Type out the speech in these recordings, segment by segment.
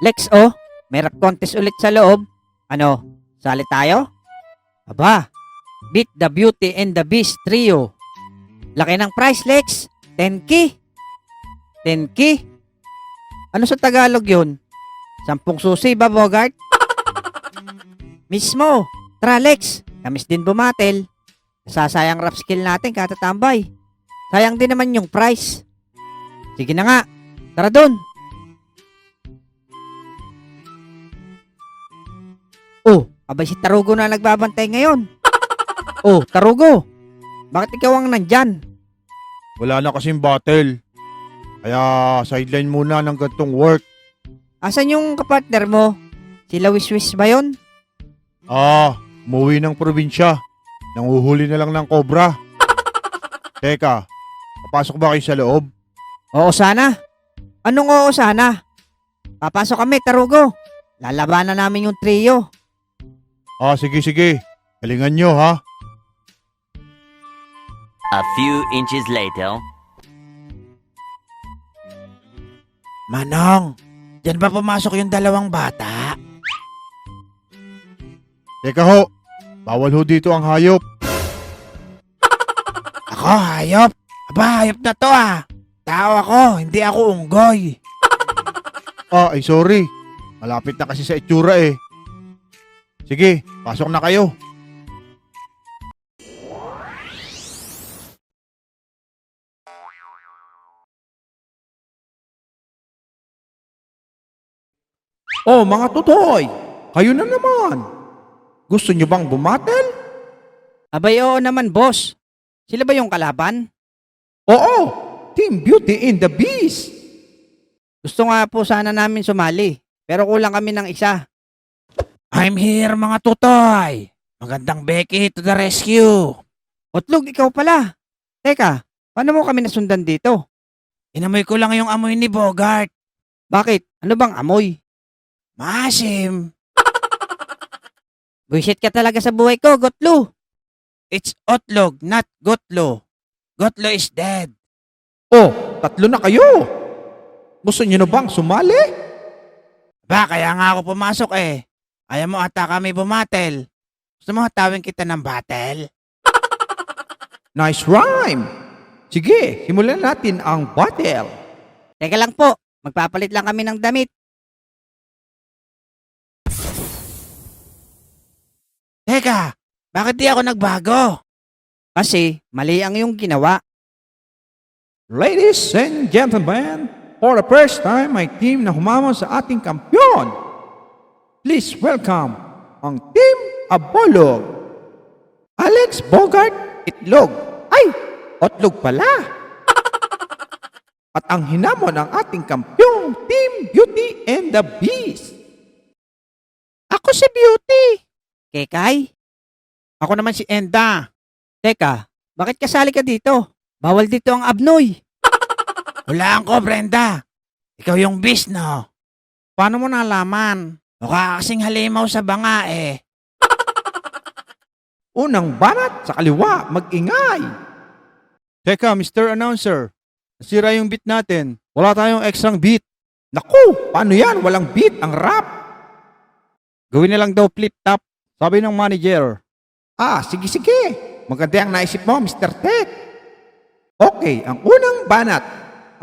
Lex, oh, may rap contest ulit sa loob. Ano, sali tayo? Aba, Beat the Beauty and the Beast Trio. Laki ng price, Lex. 10K. 10K? Ano sa Tagalog yun? 10 susi ba, Bogart? Mismo. Tara, Lex. Kamis din bumatel. Sasayang rap skill natin katatambay. Sayang din naman yung price. Sige na nga. Tara dun. Oh, abay si Tarugo na nagbabantay ngayon. Oh, Tarugo. Bakit ikaw ang nandyan? Wala na kasing battle. Kaya sideline muna ng gantong work. Asan yung kapartner mo? Sila Wiswis ba yun? Umuwi ng probinsya. Nanguhuli na lang ng cobra. Teka, papasok ba kayo sa loob? Oo sana. Anong oo sana? Papasok kami, Tarugo. Lalabanan namin yung trio. Sige. Galingan nyo, ha? A few inches later. Manong, dyan ba pumasok yung dalawang bata? Teka ho, bawal ho dito ang hayop. Ako, hayop? Aba, hayop na to Tao ako, hindi ako unggoy. Ay sorry. Malapit na kasi sa itsura eh. Sige, pasok na kayo. Oh, mga tutoy, kayo na naman. Gusto nyo bang bumatel? Abay oo naman, boss. Sila ba yung kalaban? Oo, Team Beauty and the Beast. Gusto nga po sana namin sumali. Pero kulang kami ng isa. I'm here, mga tutoy. Magandang Becky to the rescue. Otlog, ikaw pala. Teka, paano mo kami nasundan dito? Inamoy ko lang yung amoy ni Bogart. Bakit? Ano bang amoy? Maasim. Buisit ka talaga sa buhay ko, Gotlo. It's Otlog, not Gotlo. Gotlo is dead. Oh, tatlo na kayo. Gusto niyo na bang sumali? Ba, kaya nga ako pumasok eh. Ayaw mo ata kami bumatel. Gusto mo hatawin kita ng battle? Nice rhyme. Sige, simulan natin ang battle. Teka lang po, magpapalit lang kami ng damit. Teka, bakit di ako nagbago? Kasi mali ang yung ginawa. Ladies and gentlemen, for the first time, may team na humamon sa ating kampyon. Please welcome ang Team Abolog. Alex Bogart Itlog. Ay, Otlog pala. At ang hinamon ng ating kampyong Team Beauty and the Beast. Ako si Beauty. Kekay? Ako naman si Enda. Teka, bakit kasali ka dito? Bawal dito ang abnoy. Hulaan ko, Brenda. Ikaw yung beast, no? Paano mo nalaman? Mukha kasing halimaw sa banga eh. Unang banat sa kaliwa, mag-ingay. Teka, Mr. Announcer. Nasira yung beat natin. Wala tayong extrang beat. Naku, paano yan? Walang beat ang rap. Gawin na lang daw flip-top. Sabi ng manager. Sige. Maganda ang naisip mo, Mr. Tech. Okay, ang unang banat,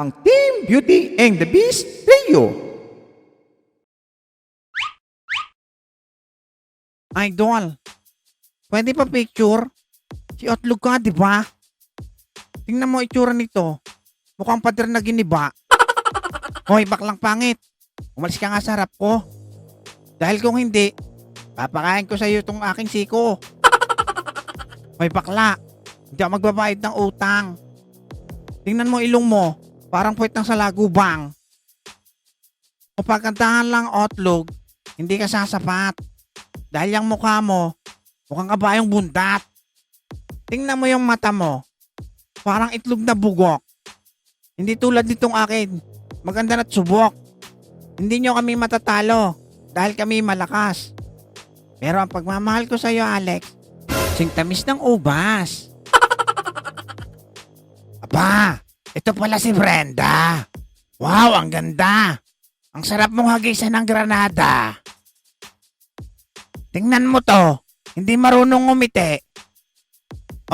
ang Team Beauty and the Beast Trio. Idol, pwede pa picture? Si Otlog ka, di ba? Tingnan mo itsura nito. Mukhang pader na giniba. Hoy, baklang pangit. Umalis ka nga sa harap ko. Dahil kung hindi, papakain ko sa iyo itong aking siko. Hoy, bakla. Hindi ako magbabayad ng utang. Tingnan mo ilong mo. Parang puwet ng salagubang. O pagkantahan lang, Otlog, hindi ka sasapat. Dahil yung mukha mo, mukhang kabayong bundat. Tingnan mo yung mata mo. Parang itlog na bugok. Hindi tulad nitong akin. Maganda na't subok. Hindi nyo kami matatalo dahil kami malakas. Pero ang pagmamahal ko sa iyo, Alex, singtamis ng ubas. Aba, ito pala si Brenda. Wow, ang ganda. Ang sarap mong hagisan ng granada. Tingnan mo to. Hindi marunong ngumiti.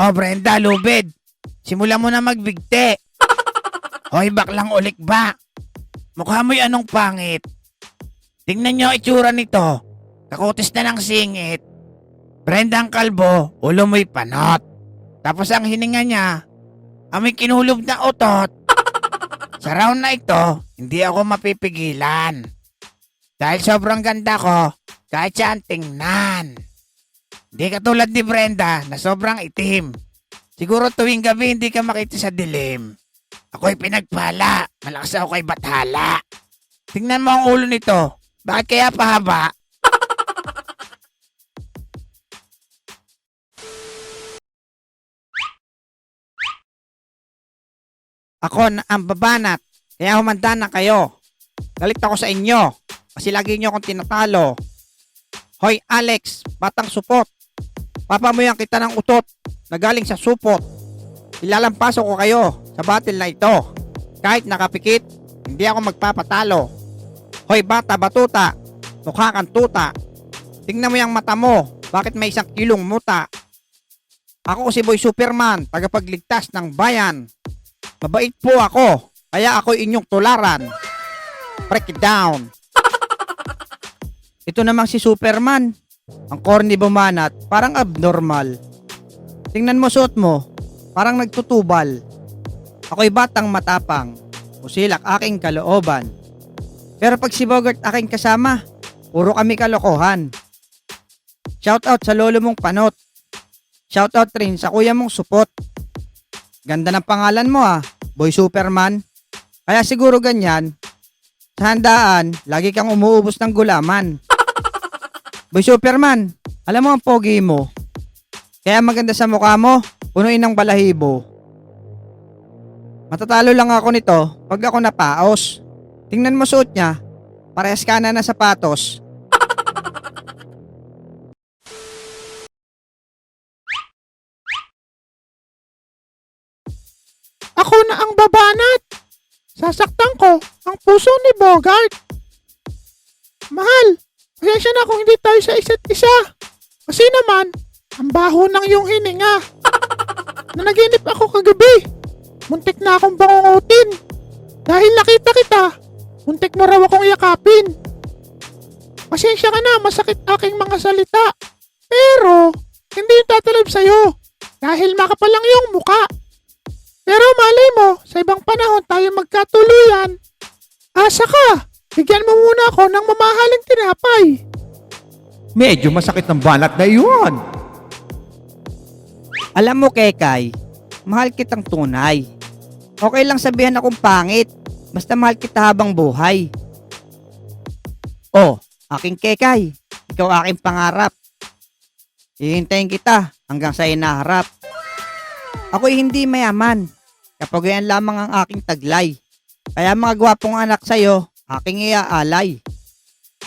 Oh, Brenda, lubid. Simula mo na magbigti. Hoy, baklang ulik ba? Mukha mo'y anong pangit. Tingnan nyo ang itsura nito. Kakutis na ng singit. Brenda ang kalbo, ulo mo'y panot. Tapos ang hininga niya, amoy kinulob na utot. Sa round na ito, hindi ako mapipigilan. Dahil sobrang ganda ko, kahit saan tingnan. Hindi katulad ni Brenda na sobrang itim. Siguro tuwing gabi hindi ka makita sa dilim. Ako'y pinagpala, malakas ako kay Bathala. Tingnan mo ang ulo nito, bakit kaya pahaba? Ako na ang babanat, kaya humanda na kayo. Galit ako sa inyo, kasi lagi nyo akong tinatalo. Hoy Alex, batang supot. Papamuyan kita ng utot na galing sa supot. Ilalampaso ko kayo sa battle na ito. Kahit nakapikit, hindi ako magpapatalo. Hoy bata batuta, mukha kang tuta. Tingnan mo yung mata mo, bakit may 1 kilong muta? Ako si Boy Superman, tagapagligtas ng bayan. Mabait po ako, kaya ako inyong tularan. Break it down. Ito namang si Superman. Ang corny bumanat, parang abnormal. Tingnan mo suot mo, parang nagtutubal. Ako'y batang matapang, usilak aking kalooban. Pero pag si Bogart aking kasama, puro kami kalokohan. Shoutout sa lolo mong panot. Shoutout rin sa kuya mong supot. Ganda ng pangalan mo Boy Superman. Kaya siguro ganyan, sa handaan, lagi kang umuubos ng gulaman. Boy Superman, alam mo ang pogi mo. Kaya maganda sa mukha mo, punuin ng balahibo. Matatalo lang ako nito pag ako napaos. Tingnan mo suot niya, parehas ka na sapatos. Ako na ang babanat. Sasaktan ko ang puso ni Bogart. Mahal, pasensya na kung hindi tayo sa isa't isa. Kasi naman, ang baho ng iyong hininga. Nanaginip ako kagabi. Muntik na akong bangungutin. Dahil nakita kita, muntik mo raw akong yakapin. Pasensya ka na, masakit aking mga salita. Pero, hindi tatalab sa'yo. Dahil makapal lang iyong muka. Pero malay mo, sa ibang panahon tayo magkatuluyan. Asa ka, bigyan mo muna ako ng mamahaling tinapay. Medyo masakit ng banat na iyon. Alam mo Kekay, mahal kitang tunay. Okay lang sabihan akong pangit, basta mahal kita habang buhay. Oh, aking Kekay, ikaw aking pangarap. Hihintayin kita hanggang sa inaharap. Ako'y hindi mayaman, kapag yan lamang ang aking taglay. Kaya mga gwapong anak sa'yo, aking iaalay.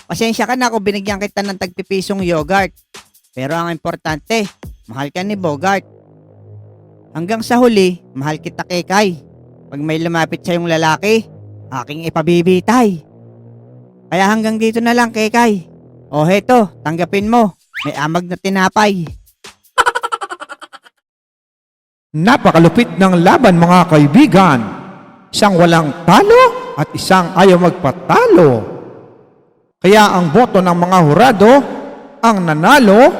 Pasensya ka na kung binigyan kita ng tagpipisong yogurt. Pero ang importante, mahal ka ni Bogart. Hanggang sa huli, mahal kita Kekay. Pag may lumapit sa yung lalaki, aking ipabibitay. Kaya hanggang dito na lang Kekay. O heto, tanggapin mo, may amag na tinapay. Napakalupit ng laban mga kaibigan. Isang walang talo at isang ayaw magpatalo. Kaya ang boto ng mga hurado, ang nanalo,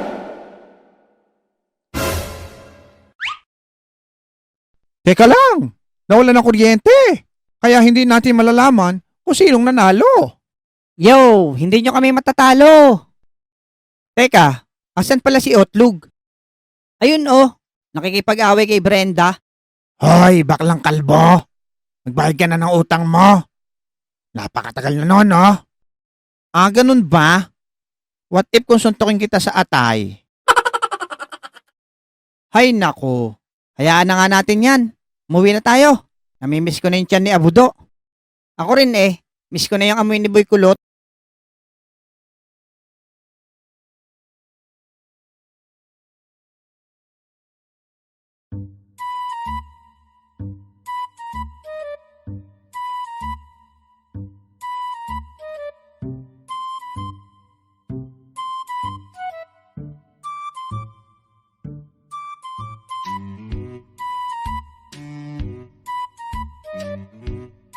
teka lang, nawala ng kuryente. Kaya hindi natin malalaman kung sinong nanalo. Yo, hindi nyo kami matatalo. Teka, asan pala si Otlug? Ayun nakikipag-away kay Brenda. Hoy, baklang kalbo. Magbayad ka na ng utang mo. Napakatagal na noon, Ganun ba? What if kung suntukin kita sa atay? Hay nako, hayaan na nga natin yan. Umuwi na tayo. Namimiss ko na yung tiyan ni Abudo. Ako rin miss ko na yung amoy ni Boy Kulot.